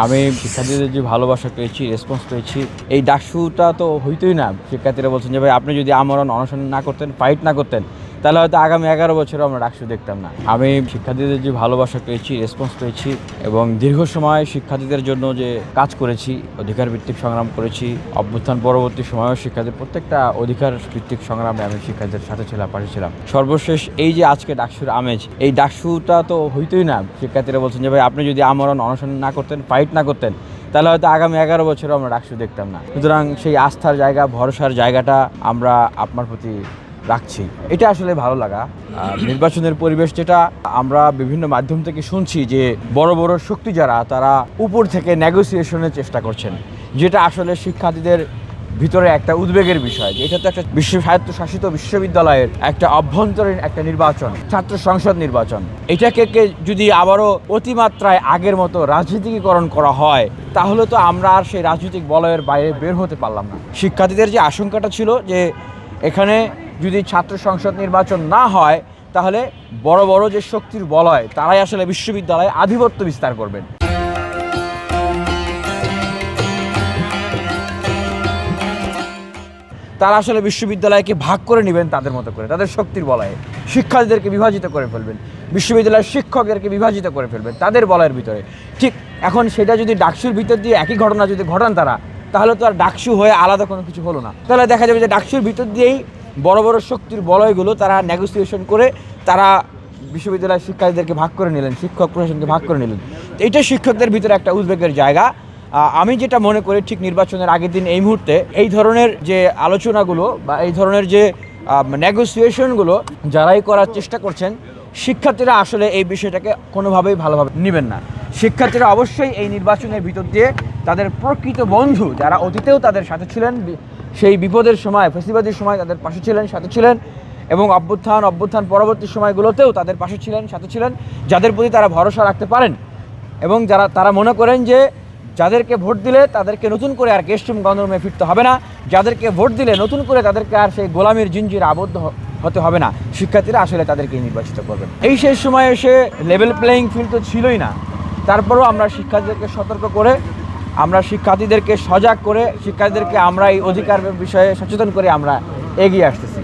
আমি শিক্ষার্থীদের যে ভালোবাসা পেয়েছি, রেসপন্স পেয়েছি, এই ডাকসুটা তো হইতোই না। শিক্ষার্থীরা বলছেন যে ভাই আপনি যদি আমরণ অনশন না করতেন, ফাইট না করতেন, তাহলে হয়তো আগামী 11 বছরও আমরা ডাকসু দেখতাম না। আমি শিক্ষার্থীদের যে ভালোবাসা পেয়েছি, রেসপন্স পেয়েছি এবং দীর্ঘ সময় শিক্ষার্থীদের জন্য যে কাজ করেছি, অধিকার ভিত্তিক সংগ্রাম করেছি, অভ্যুত্থান পরবর্তী সময়েও শিক্ষার্থীদের প্রত্যেকটা অধিকার ভিত্তিক সংগ্রামে আমি শিক্ষার্থীদের সাথে ছিলাম, পাশে ছিলাম। সর্বশেষ এই যে আজকে ডাকসুর আমেজ, এই ডাকসুটা তো হইতোই না। শিক্ষার্থীরা বলছেন যে ভাই আপনি যদি আমরণ অনশন না করতেন, ফাইট না করতেন, তাহলে হয়তো আগামী 11 বছরও আমরা ডাকসু দেখতাম না। সুতরাং সেই আস্থার জায়গা, ভরসার জায়গাটা আমরা আপনার প্রতি রাখছি। এটা আসলে ভালো লাগা। নির্বাচনের পরিবেশ যেটা আমরা বিভিন্ন মাধ্যম থেকে শুনছি যে বড় বড় শক্তি যারা, তারা উপর থেকে নেগোসিয়েশনের চেষ্টা করছেন, যেটা আসলে শিক্ষার্থীদের ভিতরে একটা উদ্বেগের বিষয়। এটা তো একটা স্বায়ত্তশাসিত বিশ্ববিদ্যালয়ের একটা অভ্যন্তরীণ একটা নির্বাচন, ছাত্র সংসদ নির্বাচন। এটাকে যদি আবারও অতিমাত্রায় আগের মতো রাজনীতিকীকরণ করা হয়, তাহলে তো আমরা আর সেই রাজনৈতিক বলয়ের বাইরে বের হতে পারলাম না। শিক্ষার্থীদের যে আশঙ্কাটা ছিল যে এখানে যদি ছাত্র সংসদ নির্বাচন না হয়, তাহলে বড় বড় যে শক্তির বলয়, তারাই আসলে বিশ্ববিদ্যালয়ে আধিপত্য বিস্তার করবেন। তারা আসলে বিশ্ববিদ্যালয়কে ভাগ করে নেবেন তাদের মতো করে, তাদের শক্তির বলয়ে শিক্ষার্থীদেরকে বিভাজিত করে ফেলবেন, বিশ্ববিদ্যালয়ের শিক্ষকদেরকে বিভাজিত করে ফেলবেন তাদের বলয়ের ভিতরে। ঠিক এখন সেটা যদি ডাকসুর ভিতর দিয়ে একই ঘটনা যদি ঘটান তারা, তাহলে তো আর ডাকসু হয়ে আলাদা কোনো কিছু হলো না। তাহলে দেখা যাবে যে ডাকসুর ভিতর দিয়েই বড় বড় শক্তির বলয়গুলো তারা নেগোসিয়েশন করে তারা বিশ্ববিদ্যালয়ের শিক্ষার্থীদেরকে ভাগ করে নিলেন, শিক্ষক প্রশাসনকে ভাগ করে নিলেন। এটা শিক্ষকদের ভিতরে একটা উদ্বেগের জায়গা। আমি যেটা মনে করি, ঠিক নির্বাচনের আগের দিন এই মুহূর্তে এই ধরনের যে আলোচনাগুলো বা এই ধরনের যে নেগোসিয়েশনগুলো যারাই করার চেষ্টা করছেন, শিক্ষার্থীরা আসলে এই বিষয়টাকে কোনোভাবেই ভালোভাবে নেবেন না। শিক্ষার্থীরা অবশ্যই এই নির্বাচনের ভিতর দিয়ে তাদের প্রকৃত বন্ধু, যারা অতীতেও তাদের সাথে ছিলেন, সেই বিপদের সময়, ফেসিবাদের সময় তাদের পাশে ছিলেন, সাথে ছিলেন, এবং অভ্যুত্থান পরবর্তী সময়গুলোতেও তাদের পাশে ছিলেন, সাথে ছিলেন, যাদের প্রতি তারা ভরসা রাখতে পারেন এবং তারা মনে করেন যে যাদেরকে ভোট দিলে তাদেরকে নতুন করে আর গেস্টরুম গণরুমে ফিরতে হবে না, যাদেরকে ভোট দিলে নতুন করে তাদেরকে আর সেই গোলামির জিঞ্জিরে আবদ্ধ হতে হবে না, শিক্ষার্থীরা আসলে তাদেরকে নির্বাচিত করবেন। এই শেষ সময়ে এসে লেভেল প্লেয়িং ফিল্ড তো ছিলই না। তারপরেও আমরা শিক্ষার্থীদেরকে সতর্ক করে, আমরা শিক্ষার্থীদেরকে সজাগ করে, শিক্ষার্থীদেরকে আমরা এই অধিকার বিষয়ে সচেতন করে আমরা এগিয়ে আসতেছি।